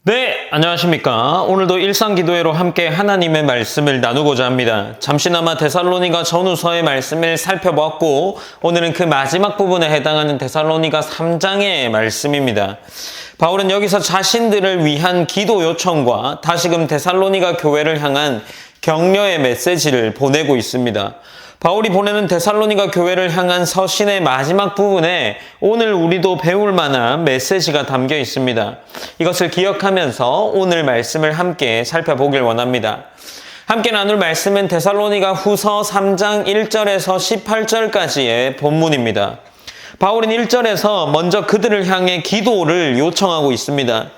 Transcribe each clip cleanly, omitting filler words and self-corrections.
네, 안녕하십니까. 오늘도 일상기도회로 함께 하나님의 말씀을 나누고자 합니다. 잠시나마 데살로니가 전후서의 말씀을 살펴보았고, 오늘은 그 마지막 부분에 해당하는 데살로니가 3장의 말씀입니다. 바울은 여기서 자신들을 위한 기도 요청과 다시금 데살로니가 교회를 향한 격려의 메시지를 보내고 있습니다. 바울이 보내는 데살로니가 교회를 향한 서신의 마지막 부분에 오늘 우리도 배울 만한 메시지가 담겨 있습니다. 이것을 기억하면서 오늘 말씀을 함께 살펴보길 원합니다. 함께 나눌 말씀은 데살로니가 후서 3장 1절에서 18절까지의 본문입니다. 바울은 1절에서 먼저 그들을 향해 기도를 요청하고 있습니다.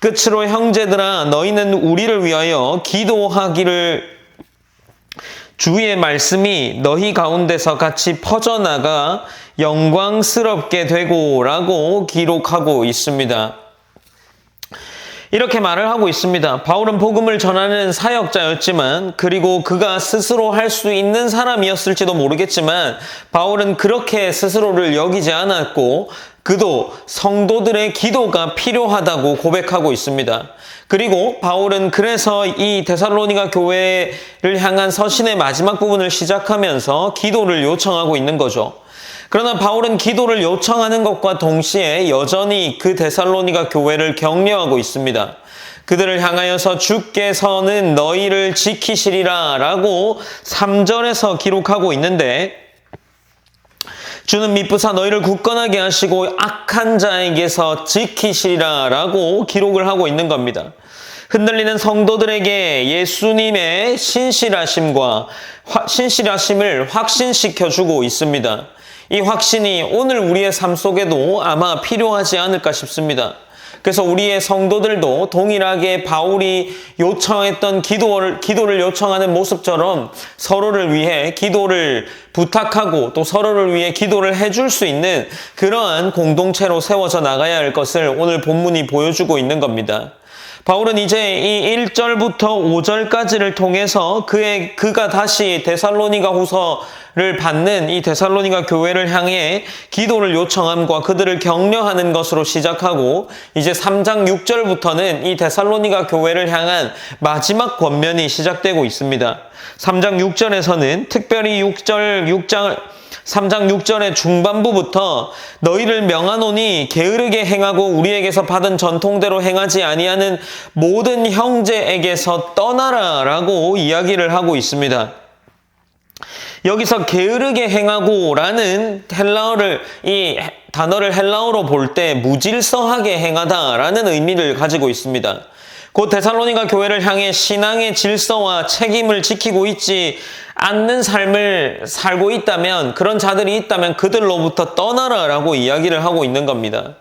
끝으로 형제들아, 너희는 우리를 위하여 기도하기를 주의 말씀이 너희 가운데서 같이 퍼져나가 영광스럽게 되고라고 기록하고 있습니다. 이렇게 말을 하고 있습니다. 바울은 복음을 전하는 사역자였지만, 그리고 그가 스스로 할 수 있는 사람이었을지도 모르겠지만, 바울은 그렇게 스스로를 여기지 않았고, 그도 성도들의 기도가 필요하다고 고백하고 있습니다. 그리고 바울은 그래서 이 데살로니가 교회를 향한 서신의 마지막 부분을 시작하면서 기도를 요청하고 있는 거죠. 그러나 바울은 기도를 요청하는 것과 동시에 여전히 그 데살로니가 교회를 격려하고 있습니다. 그들을 향하여서 주께서는 너희를 지키시리라 라고 3절에서 기록하고 있는데, 주는 미쁘사 너희를 굳건하게 하시고 악한 자에게서 지키시리라 라고 기록을 하고 있는 겁니다. 흔들리는 성도들에게 예수님의 신실하심을 확신시켜주고 있습니다. 이 확신이 오늘 우리의 삶 속에도 아마 필요하지 않을까 싶습니다. 그래서 우리의 성도들도 동일하게 바울이 요청했던 기도를 요청하는 모습처럼 서로를 위해 기도를 부탁하고 또 서로를 위해 기도를 해줄 수 있는 그러한 공동체로 세워져 나가야 할 것을 오늘 본문이 보여주고 있는 겁니다. 바울은 이제 이 1절부터 5절까지를 통해서 그가 다시 데살로니가 후서를 받는 이 데살로니가 교회를 향해 기도를 요청함과 그들을 격려하는 것으로 시작하고, 이제 3장 6절부터는 이 데살로니가 교회를 향한 마지막 권면이 시작되고 있습니다. 3장 6절에서는 특별히 3장 6절의 중반부부터 너희를 명하노니 게으르게 행하고 우리에게서 받은 전통대로 행하지 아니하는 모든 형제에게서 떠나라 라고 이야기를 하고 있습니다. 여기서 게으르게 행하고 라는 이 단어를 헬라어로 볼 때 무질서하게 행하다 라는 의미를 가지고 있습니다. 곧 데살로니가 교회를 향해 신앙의 질서와 책임을 지키고 있지 않는 삶을 살고 있다면, 그런 자들이 있다면 그들로부터 떠나라라고 이야기를 하고 있는 겁니다.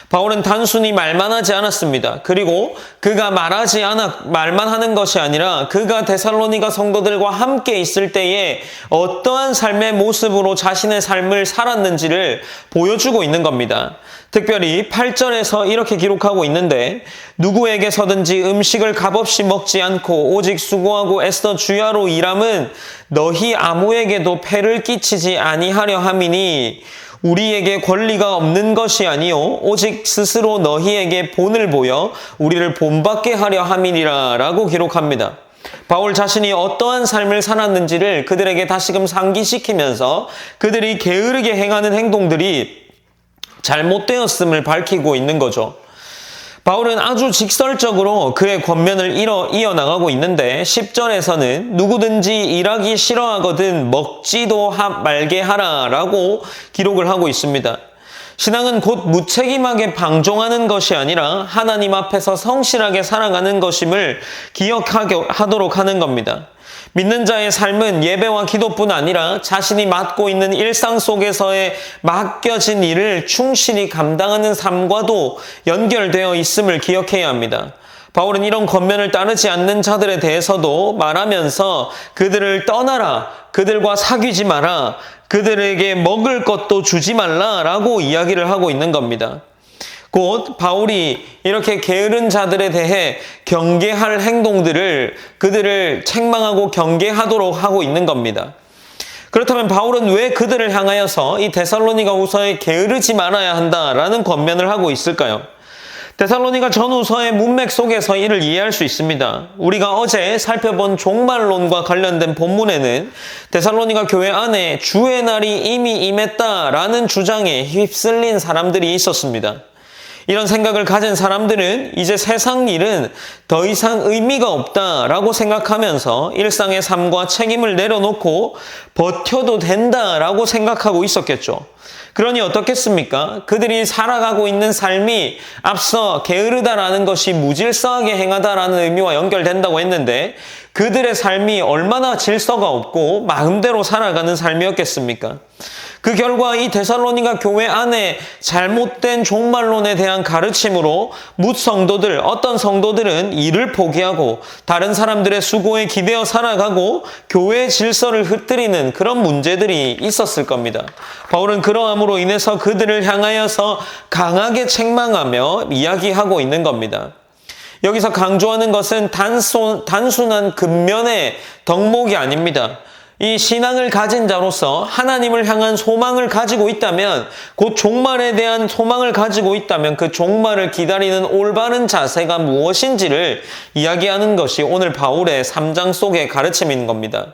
바울은 단순히 말만 하지 않았습니다. 그리고 그가 말만 하는 것이 아니라 그가 데살로니가 성도들과 함께 있을 때에 어떠한 삶의 모습으로 자신의 삶을 살았는지를 보여주고 있는 겁니다. 특별히 8절에서 이렇게 기록하고 있는데, 누구에게서든지 음식을 값없이 먹지 않고 오직 수고하고 애써 주야로 일함은 너희 아무에게도 폐를 끼치지 아니하려 함이니 우리에게 권리가 없는 것이 아니요 오직 스스로 너희에게 본을 보여 우리를 본받게 하려 함이니라 라고 기록합니다. 바울 자신이 어떠한 삶을 살았는지를 그들에게 다시금 상기시키면서 그들이 게으르게 행하는 행동들이 잘못되었음을 밝히고 있는 거죠. 바울은 아주 직설적으로 그의 권면을 이어나가고 있는데, 10절에서는 누구든지 일하기 싫어하거든 먹지도 말게 하라 라고 기록을 하고 있습니다. 신앙은 곧 무책임하게 방종하는 것이 아니라 하나님 앞에서 성실하게 살아가는 것임을 기억하도록 하는 겁니다. 믿는 자의 삶은 예배와 기도뿐 아니라 자신이 맡고 있는 일상 속에서의 맡겨진 일을 충실히 감당하는 삶과도 연결되어 있음을 기억해야 합니다. 바울은 이런 권면을 따르지 않는 자들에 대해서도 말하면서 그들을 떠나라, 그들과 사귀지 마라, 그들에게 먹을 것도 주지 말라라고 이야기를 하고 있는 겁니다. 곧 바울이 이렇게 게으른 자들에 대해 경계할 행동들을 그들을 책망하고 경계하도록 하고 있는 겁니다. 그렇다면 바울은 왜 그들을 향하여서 이 데살로니가 후서에 게으르지 말아야 한다라는 권면을 하고 있을까요? 데살로니가 전후서의 문맥 속에서 이를 이해할 수 있습니다. 우리가 어제 살펴본 종말론과 관련된 본문에는 데살로니가 교회 안에 주의 날이 이미 임했다라는 주장에 휩쓸린 사람들이 있었습니다. 이런 생각을 가진 사람들은 이제 세상 일은 더 이상 의미가 없다라고 생각하면서 일상의 삶과 책임을 내려놓고 버텨도 된다라고 생각하고 있었겠죠. 그러니 어떻겠습니까? 그들이 살아가고 있는 삶이 앞서 게으르다라는 것이 무질서하게 행하다라는 의미와 연결된다고 했는데 그들의 삶이 얼마나 질서가 없고 마음대로 살아가는 삶이었겠습니까? 그 결과 이 데살로니가 교회 안에 잘못된 종말론에 대한 가르침으로 뭇성도들, 어떤 성도들은 일을 포기하고 다른 사람들의 수고에 기대어 살아가고 교회의 질서를 흩뜨리는 그런 문제들이 있었을 겁니다. 바울은 그러함으로 인해서 그들을 향하여서 강하게 책망하며 이야기하고 있는 겁니다. 여기서 강조하는 것은 단순한 근면의 덕목이 아닙니다. 이 신앙을 가진 자로서 하나님을 향한 소망을 가지고 있다면, 곧 종말에 대한 소망을 가지고 있다면 그 종말을 기다리는 올바른 자세가 무엇인지를 이야기하는 것이 오늘 바울의 3장 속의 가르침인 겁니다.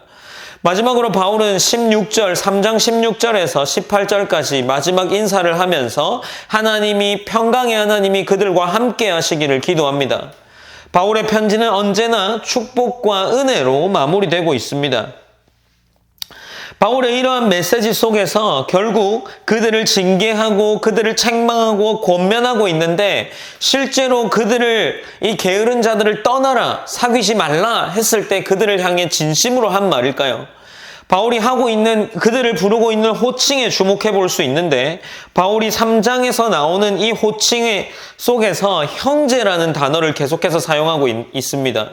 마지막으로 바울은 3장 16절에서 18절까지 마지막 인사를 하면서 평강의 하나님이 그들과 함께 하시기를 기도합니다. 바울의 편지는 언제나 축복과 은혜로 마무리되고 있습니다. 바울의 이러한 메시지 속에서 결국 그들을 징계하고 그들을 책망하고 권면하고 있는데, 실제로 그들을, 이 게으른 자들을 떠나라, 사귀지 말라 했을 때 그들을 향해 진심으로 한 말일까요? 바울이 하고 있는, 그들을 부르고 있는 호칭에 주목해 볼 수 있는데, 바울이 3장에서 나오는 이 호칭 속에서 형제라는 단어를 계속해서 사용하고 있습니다.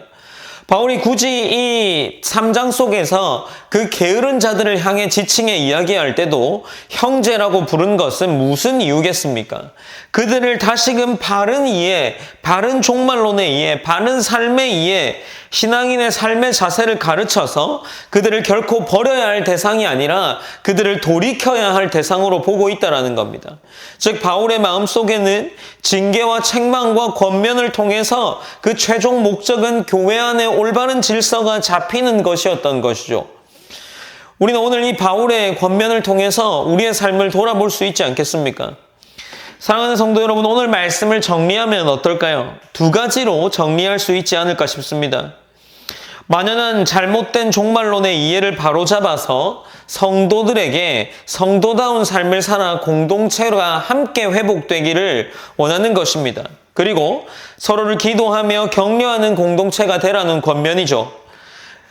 바울이 굳이 이 3장 속에서 그 게으른 자들을 향해 지칭해 이야기할 때도 형제라고 부른 것은 무슨 이유겠습니까? 그들을 다시금 바른 이해, 바른 종말론에 의해, 바른 삶에 의해 신앙인의 삶의 자세를 가르쳐서 그들을 결코 버려야 할 대상이 아니라 그들을 돌이켜야 할 대상으로 보고 있다는 겁니다. 즉 바울의 마음속에는 징계와 책망과 권면을 통해서 그 최종 목적은 교회 안에 올바른 질서가 잡히는 것이었던 것이죠. 우리는 오늘 이 바울의 권면을 통해서 우리의 삶을 돌아볼 수 있지 않겠습니까? 사랑하는 성도 여러분, 오늘 말씀을 정리하면 어떨까요? 2가지로 정리할 수 있지 않을까 싶습니다. 만연한 잘못된 종말론의 이해를 바로잡아서 성도들에게 성도다운 삶을 살아 공동체가 함께 회복되기를 원하는 것입니다. 그리고 서로를 기도하며 격려하는 공동체가 되라는 권면이죠.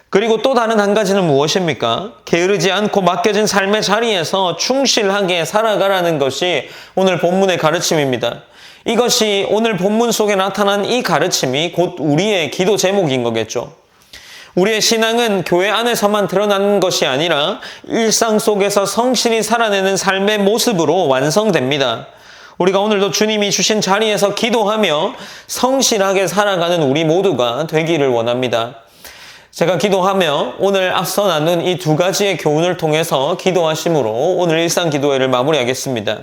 그리고 또 다른 한 가지는 무엇입니까? 게으르지 않고 맡겨진 삶의 자리에서 충실하게 살아가라는 것이 오늘 본문의 가르침입니다. 이것이 오늘 본문 속에 나타난 이 가르침이 곧 우리의 기도 제목인 거겠죠. 우리의 신앙은 교회 안에서만 드러나는 것이 아니라 일상 속에서 성실히 살아내는 삶의 모습으로 완성됩니다. 우리가 오늘도 주님이 주신 자리에서 기도하며 성실하게 살아가는 우리 모두가 되기를 원합니다. 제가 기도하며 오늘 앞서 나눈 이 2가지의 교훈을 통해서 기도하심으로 오늘 일상 기도회를 마무리하겠습니다.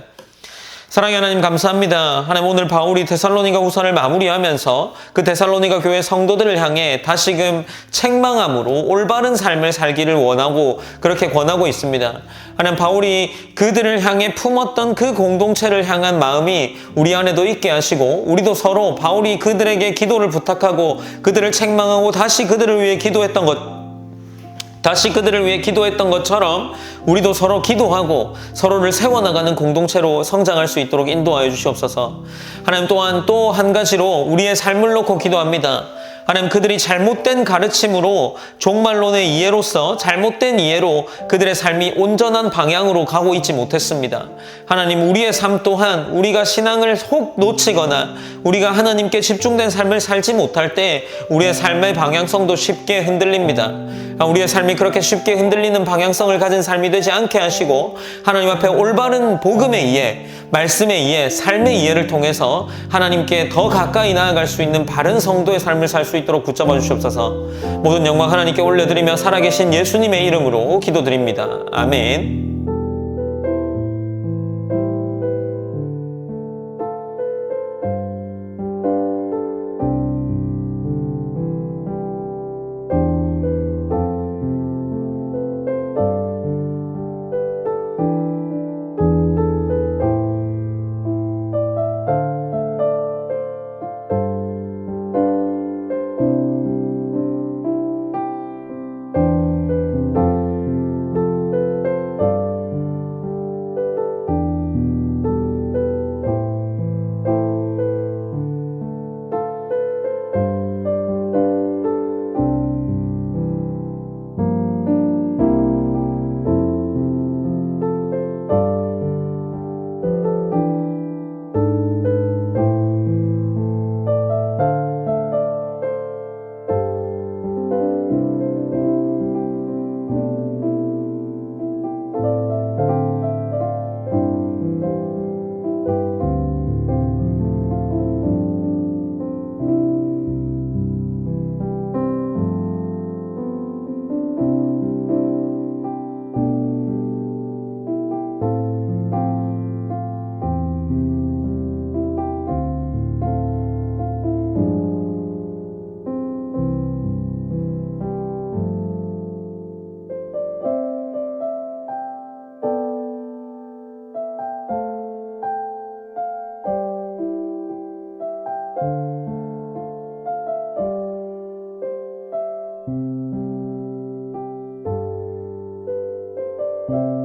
사랑의 하나님 감사합니다. 하나님, 오늘 바울이 데살로니가 후서를 마무리하면서 그 데살로니가 교회 성도들을 향해 다시금 책망함으로 올바른 삶을 살기를 원하고 그렇게 권하고 있습니다. 하나님, 바울이 그들을 향해 품었던 그 공동체를 향한 마음이 우리 안에도 있게 하시고, 우리도 서로 바울이 그들에게 기도를 부탁하고 그들을 책망하고 다시 그들을 위해 기도했던 것처럼 우리도 서로 기도하고 서로를 세워나가는 공동체로 성장할 수 있도록 인도하여 주시옵소서. 하나님, 또한 또 한 가지로 우리의 삶을 놓고 기도합니다. 하나님, 그들이 잘못된 가르침으로 종말론의 이해로서 잘못된 이해로 그들의 삶이 온전한 방향으로 가고 있지 못했습니다. 하나님, 우리의 삶 또한 우리가 신앙을 혹 놓치거나 우리가 하나님께 집중된 삶을 살지 못할 때 우리의 삶의 방향성도 쉽게 흔들립니다. 우리의 삶이 그렇게 쉽게 흔들리는 방향성을 가진 삶이 되지 않게 하시고, 하나님 앞에 올바른 복음의 이해, 말씀의 이해, 삶의 이해를 통해서 하나님께 더 가까이 나아갈 수 있는 바른 성도의 삶을 살 수 있도록 붙잡아 주시옵소서. 모든 영광 하나님께 올려드리며 살아계신 예수님의 이름으로 기도드립니다. 아멘. 요